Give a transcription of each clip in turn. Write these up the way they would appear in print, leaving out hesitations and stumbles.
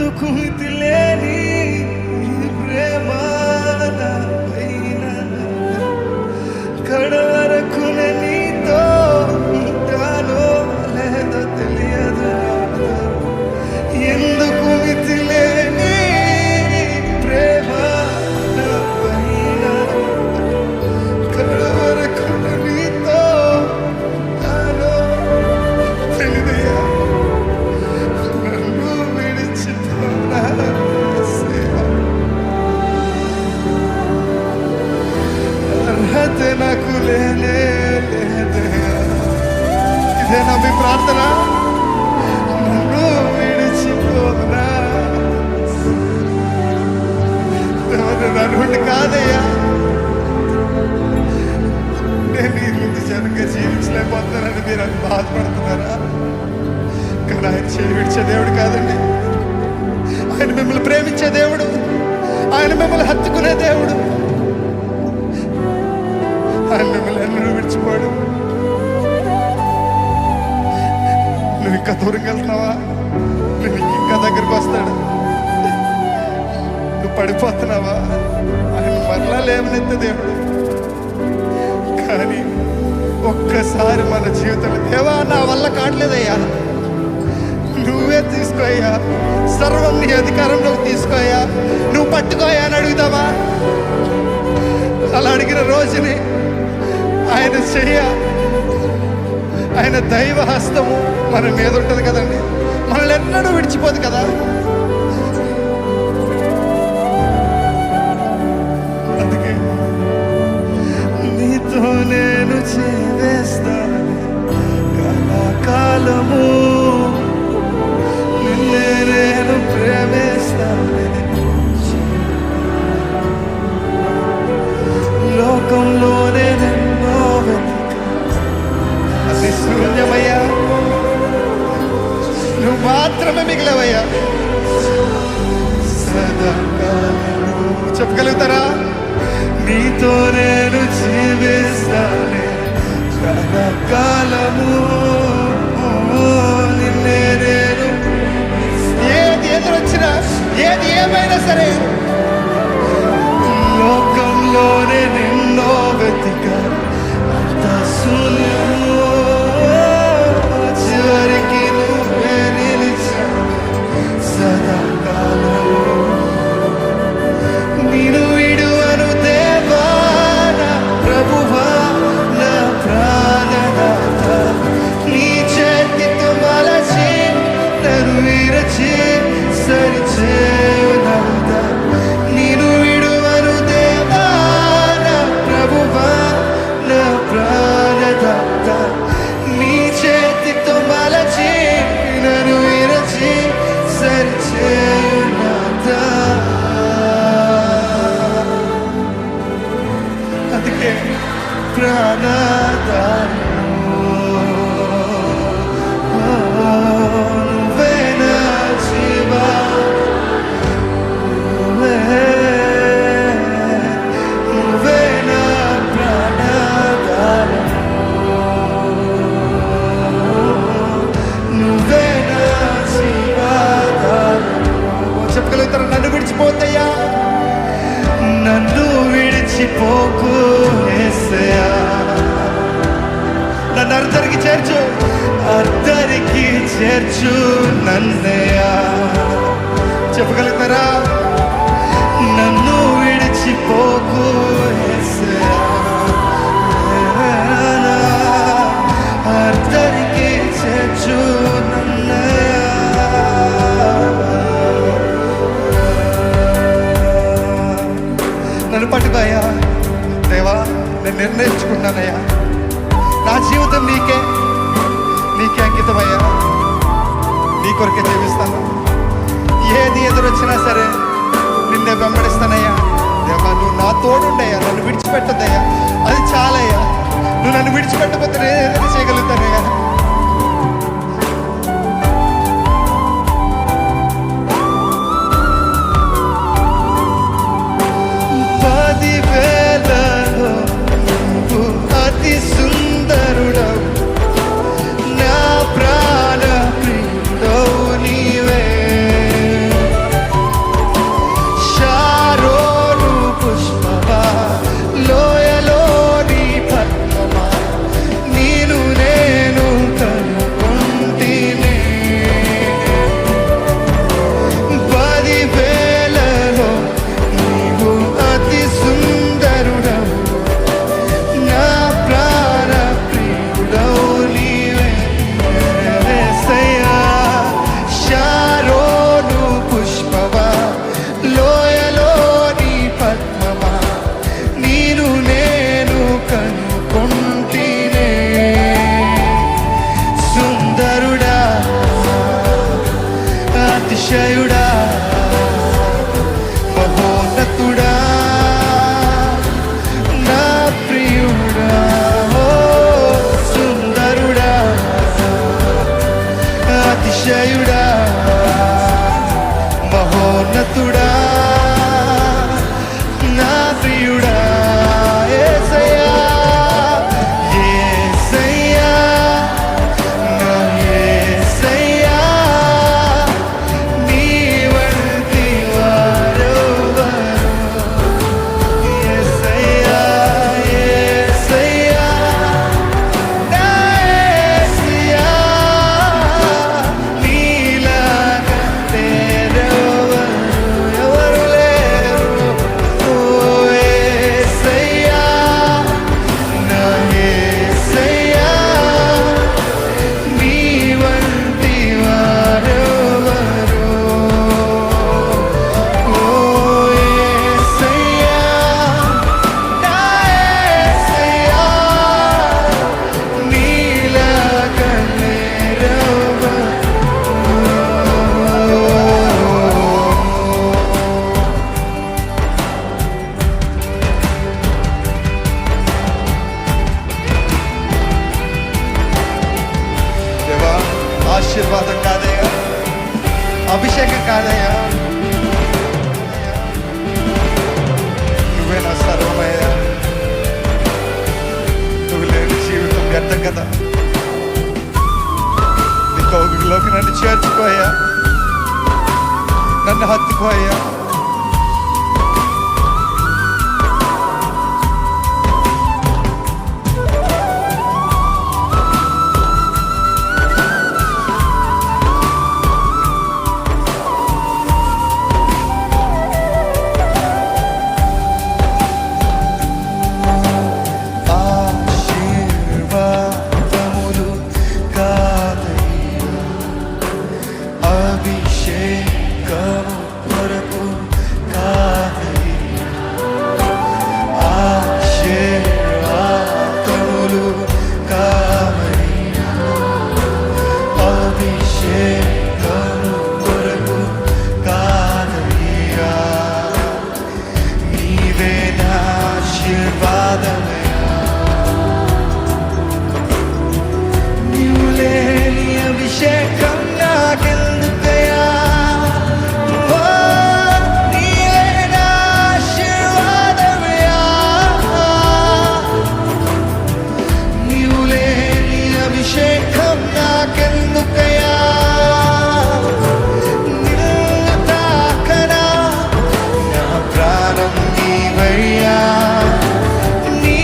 ఎందుకు మితిలేని ఈ ప్రేమ కడవరకు నీతో ఉంటానో లేదో తెలియదు. ఎందుకు మితిలేని ప్రేమ కడవరకు నీతో ఉంటానో తెలియదయ్యా. నన్ను విడిచిపోనా అర్హత నాకు లేదయ్యా. ఇదేనా మీ ప్రార్థన? నన్ను విడిచిపోనా నన్ను కాదయ్యా. నేను ఈ ముందు జనంగా జీవించలేకపోతున్నానని మీరు అని బాధపడుతున్నారా? కానీ ఆయన చేయి విడిచే దేవుడు కాదండి. ఆయన మిమ్మల్ని ప్రేమించే దేవుడు. ఆయన మిమ్మల్ని హత్తుకునే దేవుడు. ఆయన మిమ్మల్ని ఎన్నడూ విడిచిపోడు. నువ్వు ఇంకా దూరం వెళ్తున్నావా? నువ్వు ఇంకా దగ్గరకు వస్తాడు. నువ్వు పడిపోతున్నావా? ఆయన మరలా లేవనెత్తే దేవుడు. కానీ ఒక్కసారి మన జీవితంలో దేవా నా వల్ల కావట్లేదయ్యా, నువ్వే తీసుకోయ్యా, సర్వం నీ అధికారంలోకి తీసుకోయ్యా, నువ్వు పట్టుకోయా అని అడుగుతావా? అలా అడిగిన రోజుని ఆయన చెయ్య, ఆయన దైవ హస్తము మన మీద ఉంటుంది కదండి. మనల్ని ఎన్నడూ విడిచిపోదు కదా. అందుకే నీతో నేను చేస్తాను కళాకాలము, నిన్నే నేను ప్రేమిస్తాను. లోకంలోనే నిన్నో అది శూన్యమయ్యా, నువ్వు మాత్రమే మిగిలవయ్యా. చెప్పగలుగుతారా? నీతో నేను జీవిస్తానే కళాకాలము, నిన్నే నేను. ఏది ఎదురొచ్చినా, ఏది ఏమైనా సరే, లోకంలోనే నిన్నో వెతికా అంత శూన్యము, చివరికి నువ్వే నిలిచావు సదాకాలము. నిన్ను విడువను దేవా నా ప్రభువా నా ప్రాణనాథ, నీ చేతితో మలచి నన్ను విరచి సరిచేయునాథ. నిన్ను విడువను దేవా నా ప్రభువా నా ప్రాణనాథ, నీ చేతితో మలచి నన్ను విరచి సరిచేయునాథ. అందుకే ప్రాణదాను నువ్వే నా జీవా, నువ్వే నా ప్రాణదాను, నువ్వే నా జీవాదాను. చెప్పగలుగుతారు? నన్ను విడిచిపోతయ్యా, నన్ను విడిచిపోకు యేసయ్యా, నన్ను అద్దరికి చేర్చు, అద్దరికి చేర్చు నన్నయ్యా. చెప్పగలుగుతారా? నన్ను విడిచిపోకు యేసయ్యా, అద్దరికి చేర్చు నన్నయ్యా. నన్ను పట్టుకోయ్యా దేవా, నేను నిర్ణయించుకున్నానయ్యా, నా జీవితం నీకే అంకితమయ్యా, నీ కొరకే జీవిస్తాను. ఏది ఎదురొచ్చినా సరే నిన్నే వెంబడిస్తానయ్యా. దేవా నువ్వు నా తోడుండయ్యా, నన్ను విడిచిపెట్టద్దయ్యా, అది చాలయ్యా. నువ్వు నన్ను విడిచిపెట్టకపోతే నేను ఏదైనా చేయగలుగుతానయ్యా. అతి సుందరుడవు నా ప్రాణ ప్రియుడవు నీవే. అతిశయుడా మహోన్నతుడా నా ప్రియుడా ఓ సుందరుడా అతిశయుడా మహోన్నతుడా నా ప్రియుడా యేసయ్యా యేసయ్యా నా యేసయ్యా నీ వంటి వారెవరు యేసయ్యా యేసయ్యా నా యేసయ్యా నీలాగా ఎవరు లేరు ఓ యేసయ్యా నా యేసయ్యా నీ వంటి వారెవరు ఓ యేసయ్యా నా యేసయ్యా నీలాగా ఎవరు దేవా ఆశీర్వాదం కాదయ్యా అభిషేకం కాదయ్యా నువ్వే నా సర్వమయ్యా నువ్వు లేని జీవితం వ్యర్థం కదా నీ కౌగిలిలోకి నన్ను చేర్చుకోయ్యా నన్ను హత్తుకోయ్యా ఆశీర్వాదములు కాదయ్యా అభిషేకము కొరకు కాదయ్యా ఆశీర్వాదములు కాదయ్యా అభిషేకము కొరకు కాదయ్యా నీవే నా ఆశీర్వాదమయ్యా నీవు లేని అభిషేకం నాకెందుకయ్యా ఓ నీవే నా ఆశీర్వాదమయ్యా నీవు లేని అభిషేకం నాకెందుకయ్యా నిన్ను తాకనా నా ప్రాణం నీవయ్యా నీ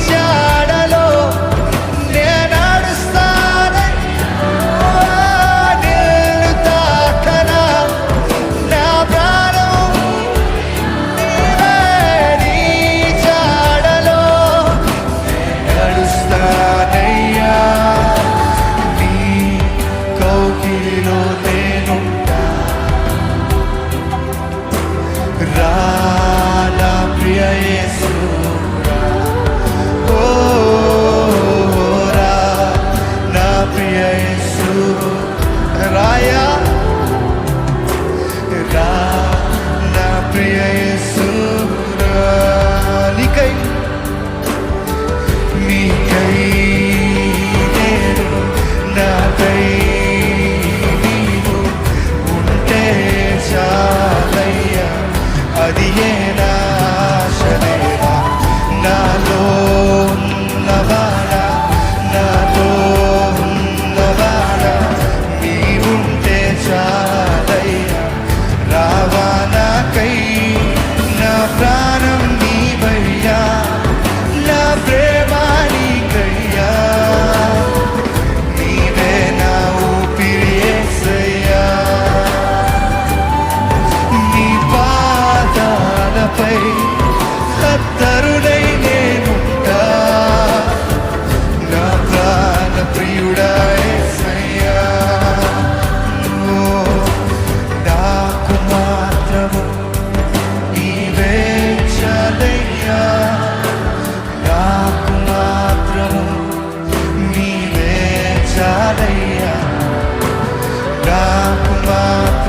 జాడలో నేను నడుస్తానయ్యా నిన్ను తాకనా నా ప్రాణం నీవే నీ జాడలో నడుస్తానయ్యా నీ కౌగిలిలో నేనుంటా రా నా ప్రియ యేసు ఓ రా నా ప్రియ యేసు రాయా రా నా ప్రియ యేసు రా నీకై నేను నాకై నీవు ఉంటే చాలయ్యా అది ఏ నా ఆశలేనా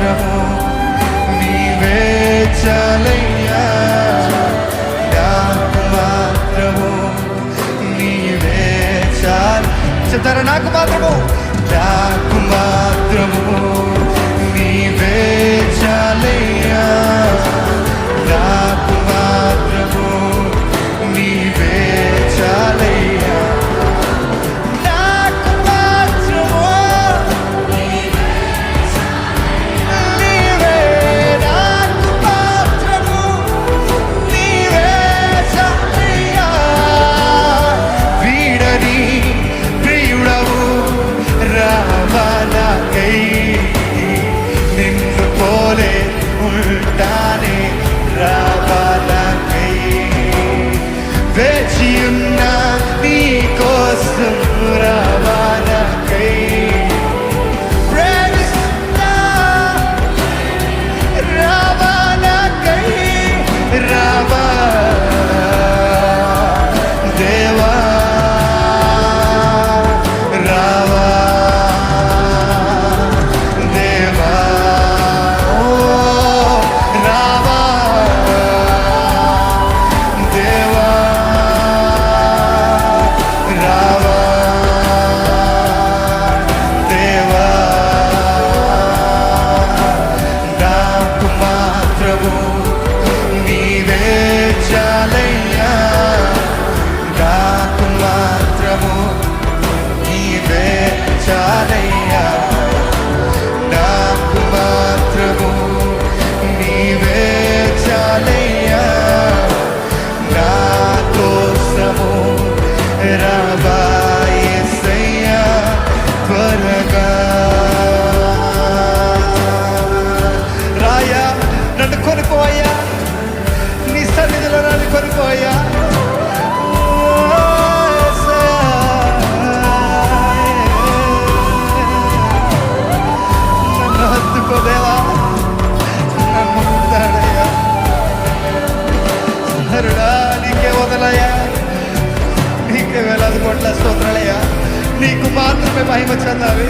మాత్రము నీవే చాలయ్యా, నాకు మాత్రము నీవే చాలు. చెప్తారా? నాకు మాత్రము నీవే చాలయ్యా, నాకు మాత్రము నీవే చాలయ్యా, నాకు మాత్రము నీవే, నాకు మాత్రము నీవే చాలయ్యా. వీడని ప్రియుడవు రావాలకై, నిన్ను పోలే ఉంటానే రావాలకై, వేచియున్న నీ కోసం రావాలకై, ప్రేమిస్తున్నా రావాలకై, రావా దేవా, రావా దేవా, ఓ రావా దేవా, రావా దేవా, నాకు మాత్రము నీవే చాలయ్యా, నాకు మాత్రము నీవే చాలయ్యా, నాకు మాత్రము నీవే చాలయ్యా, నా కోసము రావా యేసయ్యా త్వరగా. రాయా, నన్ను కొనుకోయ్యా, నీ సన్నిధిలో నన్ను కొనుకోయ్యా. నన్ను హత్తుకోదేవా, నన్ను ముద్దాడయ్యా, నరుడా నీకే వదలయ్యా, నీకే వేలాది కోట్ల స్తోత్రాలయ్యా, నీకు మాత్రమే మహిమ చెందాలి.